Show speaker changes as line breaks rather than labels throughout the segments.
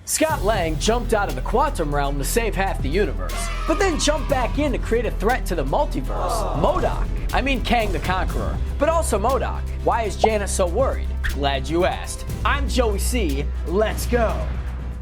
Scott Lang jumped out of the quantum realm to save half the universe, but then jumped back in to create a threat to the multiverse. M.O.D.O.K. I mean Kang the Conqueror, but also M.O.D.O.K. Why is Janet so worried? Glad you asked. I'm Joey C. Let's go.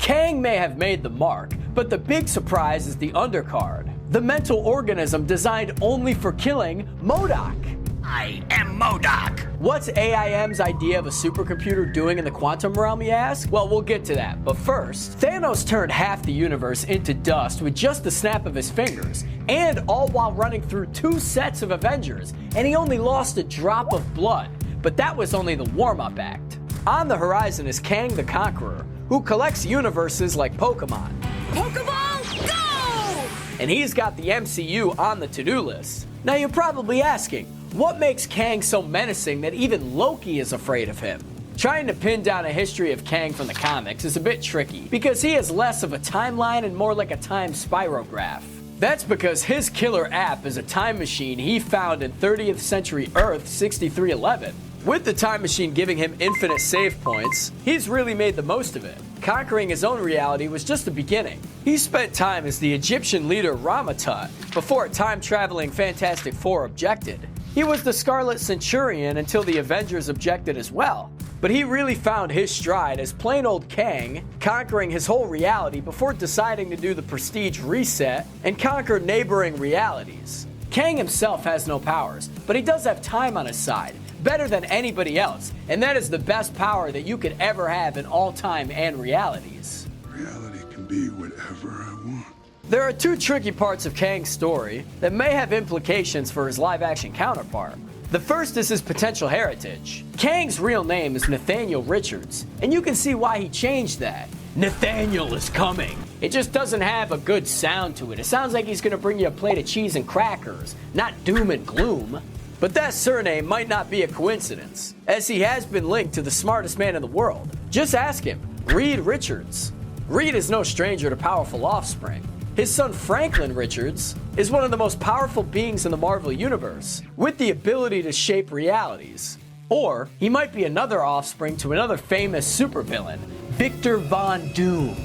Kang may have made the mark, but the big surprise is the undercard. The mental organism designed only for killing M.O.D.O.K.
I am M.O.D.O.K.
What's AIM's idea of a supercomputer doing in the quantum realm, you ask? Well, we'll get to that, but first, Thanos turned half the universe into dust with just the snap of his fingers, and all while running through 2 sets of Avengers, and he only lost a drop of blood, but that was only the warm-up act. On the horizon is Kang the Conqueror, who collects universes like Pokemon.
Pokeball, go!
And he's got the MCU on the to-do list. Now you're probably asking, what makes Kang so menacing that even Loki is afraid of him? Trying to pin down a history of Kang from the comics is a bit tricky, because he is less of a timeline and more like a time spirograph. That's because his killer app is a time machine he found in 30th century Earth 6311. With the time machine giving him infinite save points, he's really made the most of it. Conquering his own reality was just the beginning. He spent time as the Egyptian leader Ramatut before a time-traveling Fantastic Four objected. He was the Scarlet Centurion until the Avengers objected as well. But he really found his stride as plain old Kang, conquering his whole reality before deciding to do the Prestige reset and conquer neighboring realities. Kang himself has no powers, but he does have time on his side, better than anybody else, and that is the best power that you could ever have in all time and realities.
Reality can be whatever I want.
There are 2 tricky parts of Kang's story that may have implications for his live-action counterpart. The first is his potential heritage. Kang's real name is Nathaniel Richards, and you can see why he changed that. Nathaniel is coming. It just doesn't have a good sound to it. It sounds like he's gonna bring you a plate of cheese and crackers, not doom and gloom. But that surname might not be a coincidence, as he has been linked to the smartest man in the world. Just ask him, Reed Richards. Reed is no stranger to powerful offspring. His son Franklin Richards is one of the most powerful beings in the Marvel Universe, with the ability to shape realities. Or he might be another offspring to another famous supervillain, Victor Von Doom.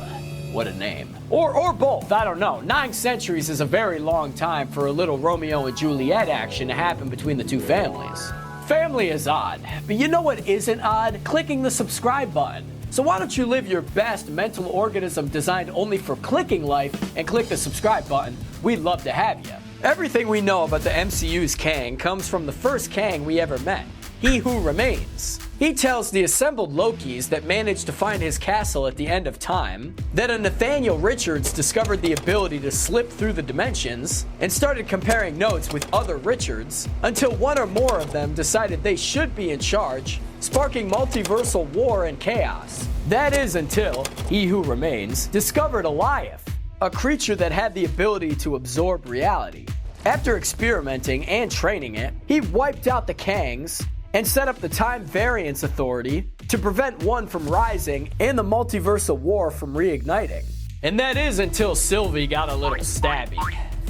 What a name. Or both, I don't know. 9 centuries is a very long time for a little Romeo and Juliet action to happen between the 2 families. Family is odd, but you know what isn't odd? Clicking the subscribe button. So why don't you live your best mental organism designed only for clicking life and click the subscribe button? We'd love to have you. Everything we know about the MCU's Kang comes from the first Kang we ever met, He Who Remains. He tells the assembled Lokis that managed to find his castle at the end of time that a Nathaniel Richards discovered the ability to slip through the dimensions and started comparing notes with other Richards until one or more of them decided they should be in charge, sparking multiversal war and chaos. That is until He Who Remains discovered Goliath, a creature that had the ability to absorb reality. After experimenting and training it, he wiped out the Kangs and set up the Time Variance Authority to prevent one from rising and the multiversal war from reigniting. And that is until Sylvie got a little stabby.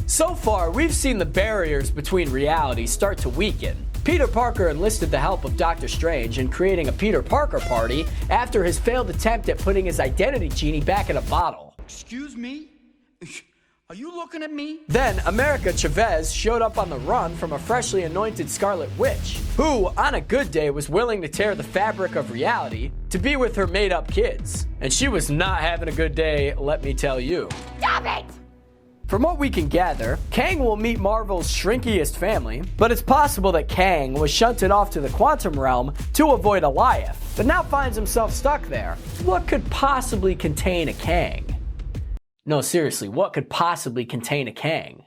So far, we've seen the barriers between realities start to weaken. Peter Parker enlisted the help of Doctor Strange in creating a Peter Parker party after his failed attempt at putting his identity genie back in a bottle.
Excuse me? Are you looking at me?
Then America Chavez showed up on the run from a freshly anointed Scarlet Witch, who, on a good day, was willing to tear the fabric of reality to be with her made-up kids. And she was not having a good day, let me tell you.
Stop it!
From what we can gather, Kang will meet Marvel's shrinkiest family, but it's possible that Kang was shunted off to the quantum realm to avoid Goliath, but now finds himself stuck there. What could possibly contain a Kang? No, seriously, what could possibly contain a Kang?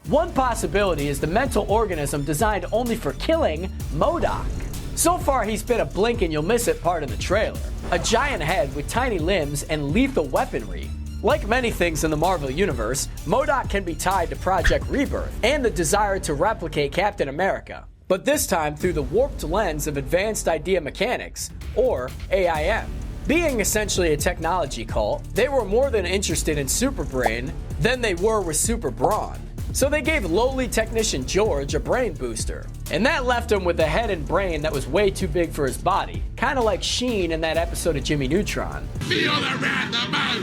One possibility is the mental organism designed only for killing M.O.D.O.K. So far, he's been a blink and you'll miss it part of the trailer. A giant head with tiny limbs and lethal weaponry. Like many things in the Marvel Universe, M.O.D.O.K. can be tied to Project Rebirth and the desire to replicate Captain America, but this time through the warped lens of Advanced Idea Mechanics, or AIM. Being essentially a technology cult, they were more than interested in Super Brain than they were with Super Brawn. So they gave lowly technician George a brain booster, and that left him with a head and brain that was way too big for his body, kinda like Sheen in that episode of Jimmy Neutron.
Feel the wrath of my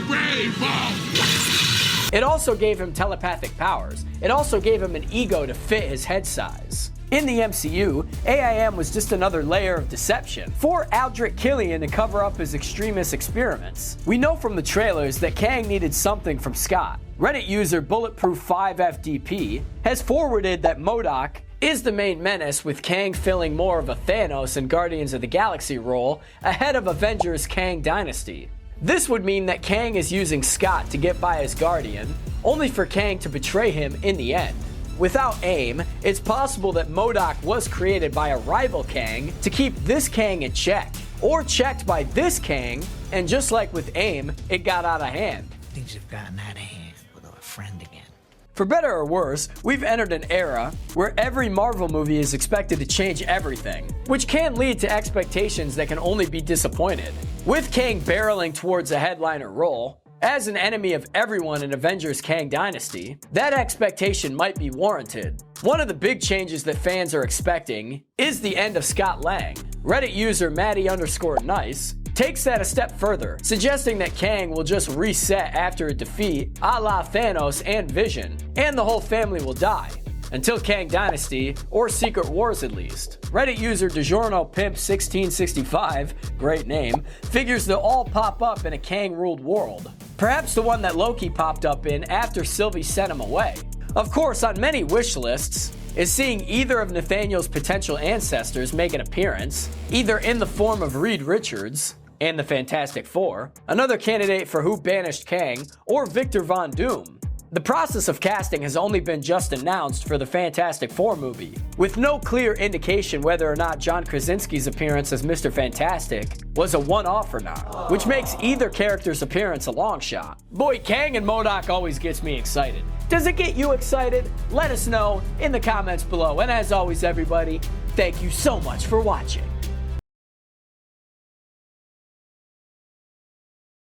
It also gave him telepathic powers. It also gave him an ego to fit his head size. In the MCU, AIM was just another layer of deception for Aldrich Killian to cover up his extremist experiments. We know from the trailers that Kang needed something from Scott. Reddit user Bulletproof5FDP has forwarded that M.O.D.O.K is the main menace, with Kang filling more of a Thanos and Guardians of the Galaxy role ahead of Avengers Kang Dynasty. This would mean that Kang is using Scott to get by as Guardian, only for Kang to betray him in the end. Without AIM, it's possible that M.O.D.O.K was created by a rival Kang to keep this Kang in check, or checked by this Kang, and just like with AIM, it got out of hand.
Things have gotten out of hand with our friend again.
For better or worse, we've entered an era where every Marvel movie is expected to change everything, which can lead to expectations that can only be disappointed. With Kang barreling towards a headliner role, as an enemy of everyone in Avengers Kang Dynasty, that expectation might be warranted. One of the big changes that fans are expecting is the end of Scott Lang. Reddit user Maddie_nice takes that a step further, suggesting that Kang will just reset after a defeat a la Thanos and Vision, and the whole family will die. Until Kang Dynasty, or Secret Wars at least. Reddit user DiGiornoPimp1665, great name, figures they'll all pop up in a Kang-ruled world. Perhaps the one that Loki popped up in after Sylvie sent him away. Of course, on many wish lists is seeing either of Nathaniel's potential ancestors make an appearance, either in the form of Reed Richards and the Fantastic Four, another candidate for Who Banished Kang, or Victor Von Doom. The process of casting has only been just announced for the Fantastic Four movie, with no clear indication whether or not John Krasinski's appearance as Mr. Fantastic was a one-off or not, which makes either character's appearance a long shot. Boy, Kang and M.O.D.O.K always gets me excited. Does it get you excited? Let us know in the comments below, and as always everybody, thank you so much for watching.